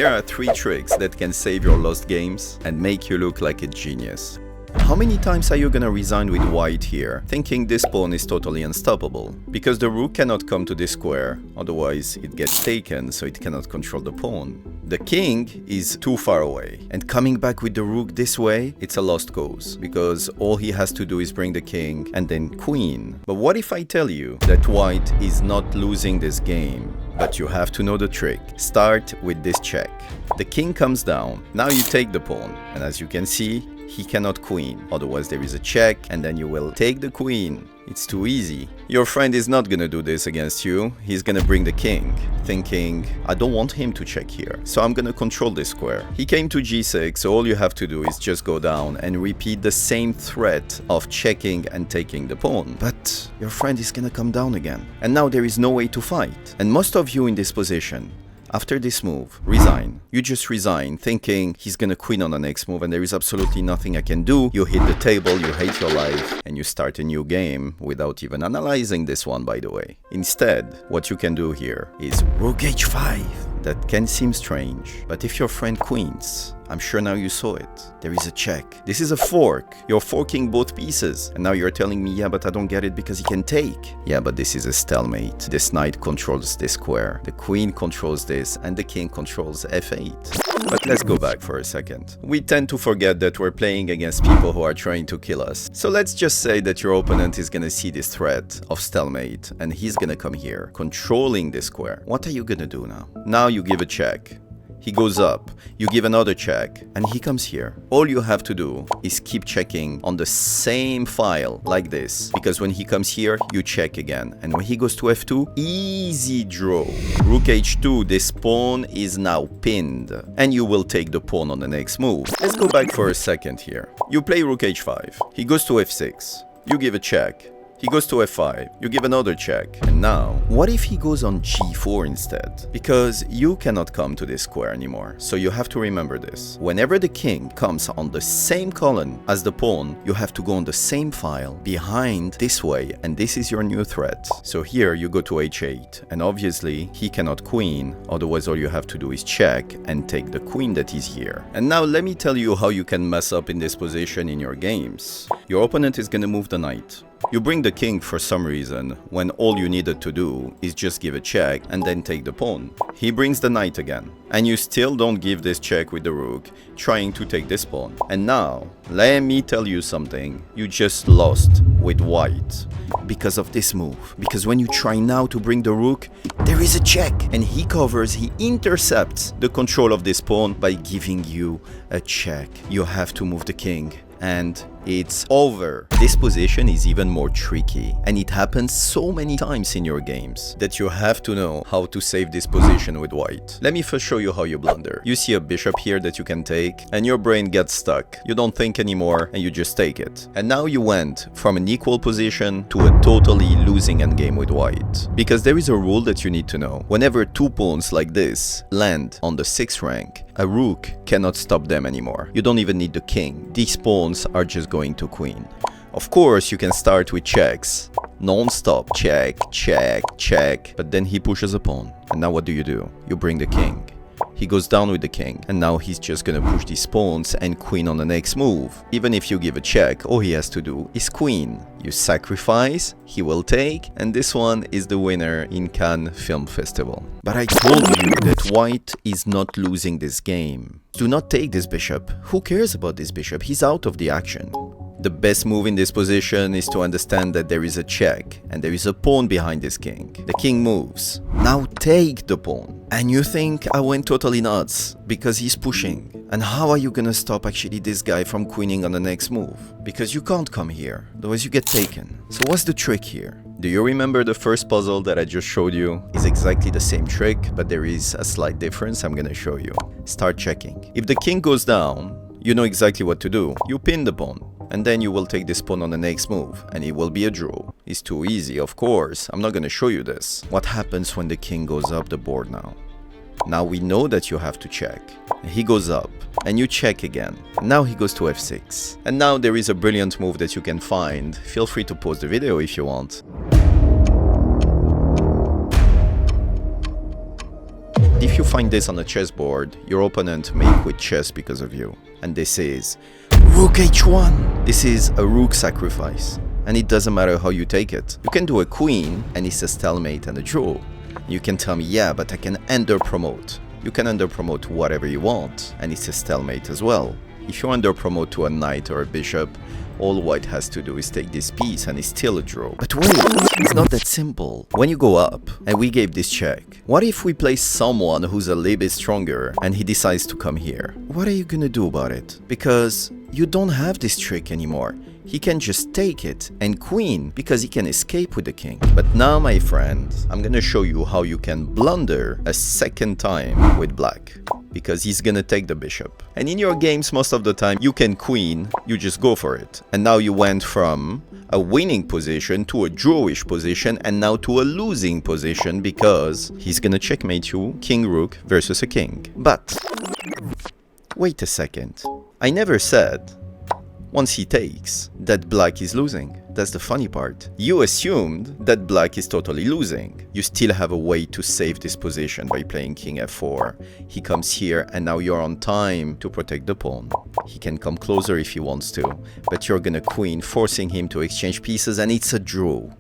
There are 3 tricks that can save your lost games and make you look like a genius. How many times are you gonna resign with white here, thinking this pawn is totally unstoppable? Because the rook cannot come to this square, otherwise it gets taken, so it cannot control the pawn. The king is too far away, and coming back with the rook this way, it's a lost cause, because all he has to do is bring the king and then queen. But what if I tell you that white is not losing this game? But you have to know the trick. Start with this check. The king comes down, now you take the pawn, and as you can see, he cannot queen, otherwise there is a check and then you will take the queen. It's too easy. Your friend is not gonna do this against you, he's gonna bring the king, thinking, I don't want him to check here, so I'm gonna control this square. He came to g6, so all you have to do is just go down and repeat the same threat of checking and taking the pawn. But your friend is gonna come down again, and now there is no way to fight. And most of you in this position, after this move, resign. You just resign, thinking he's gonna queen on the next move and there is absolutely nothing I can do. You hit the table, you hate your life, and you start a new game without even analyzing this one, by the way. Instead, what you can do here is rook h5. That can seem strange, but if your friend queens, I'm sure now you saw it. There is a check. This is a fork. You're forking both pieces. And now you're telling me, yeah, but I don't get it because he can take. Yeah, but this is a stalemate. This knight controls this square. The queen controls this, and the king controls f8. But let's go back for a second. We tend to forget that we're playing against people who are trying to kill us. So let's just say that your opponent is gonna see this threat of stalemate, and he's gonna come here, controlling this square. What are you gonna do now? Now you give a check. He goes up, you give another check, and he comes here. All you have to do is keep checking on the same file like this, because when he comes here, you check again. And when he goes to f2, easy draw. Rook h2, this pawn is now pinned, and you will take the pawn on the next move. Let's go back for a second here. You play rook h5, he goes to f6, you give a check. He goes to f5, you give another check. And now, what if he goes on g4 instead? Because you cannot come to this square anymore, so you have to remember this. Whenever the king comes on the same column as the pawn, you have to go on the same file behind this way, and this is your new threat. So here you go to h8, and obviously he cannot queen, otherwise all you have to do is check and take the queen that is here. And now let me tell you how you can mess up in this position in your games. Your opponent is gonna move the knight. You bring the king for some reason, when all you needed to do is just give a check and then take the pawn. He brings the knight again, and you still don't give this check with the rook, trying to take this pawn. And now, let me tell you something, you just lost with white because of this move. Because when you try now to bring the rook, there is a check, and he covers, he intercepts the control of this pawn by giving you a check. You have to move the king, and it's over. This position is even more tricky, and it happens so many times in your games that you have to know how to save this position with white. Let me first show you how you blunder. You see a bishop here that you can take, and your brain gets stuck. You don't think anymore, and you just take it. And now you went from an equal position to a totally losing endgame with white. Because there is a rule that you need to know. Whenever 2 pawns like this land on the 6th rank, a rook cannot stop them anymore. You don't even need the king. These pawns are just going to queen. Of course, you can start with checks. Non-stop. Check, check, check. But then he pushes a pawn. And now what do? You bring the king. He goes down with the king, and now he's just gonna push these pawns and queen on the next move. Even if you give a check, all he has to do is queen. You sacrifice, he will take, and this one is the winner in Cannes Film Festival. But I told you that white is not losing this game. Do not take this bishop. Who cares about this bishop? He's out of the action. The best move in this position is to understand that there is a check and there is a pawn behind this king. The king moves. Now take the pawn. And you think I went totally nuts because he's pushing. And how are you gonna stop actually this guy from queening on the next move? Because you can't come here, otherwise you get taken. So what's the trick here? Do you remember the first puzzle that I just showed you? It's exactly the same trick, but there is a slight difference I'm gonna show you. Start checking. If the king goes down, you know exactly what to do. You pin the pawn, and then you will take this pawn on the next move, and it will be a draw. It's too easy, of course. I'm not gonna show you this. What happens when the king goes up the board now? Now we know that you have to check. He goes up, and you check again. Now he goes to f6. And now there is a brilliant move that you can find. Feel free to pause the video if you want. If you find this on a chessboard, your opponent may quit chess because of you. And this is rook h1. This is a rook sacrifice. And it doesn't matter how you take it. You can do a queen, and it's a stalemate and a draw. You can tell me, yeah, but I can under-promote. You can under-promote whatever you want, and it's a stalemate as well. If you under-promote to a knight or a bishop, all white has to do is take this piece and it's still a draw. But wait, it's not that simple. When you go up, and we gave this check, what if we play someone who's a little bit stronger and he decides to come here? What are you gonna do about it? Because you don't have this trick anymore. He can just take it and queen because he can escape with the king. But now, my friends, I'm gonna show you how you can blunder a second time with black, because he's gonna take the bishop. And in your games, most of the time, you can queen, you just go for it. And now you went from a winning position to a drawish position and now to a losing position because he's gonna checkmate you, king rook versus a king. But wait a second, I never said once he takes that black is losing. That's the funny part. You assumed that black is totally losing. You still have a way to save this position by playing king f4. He comes here and now you're on time to protect the pawn. He can come closer if he wants to, but you're gonna queen, forcing him to exchange pieces, and it's a draw.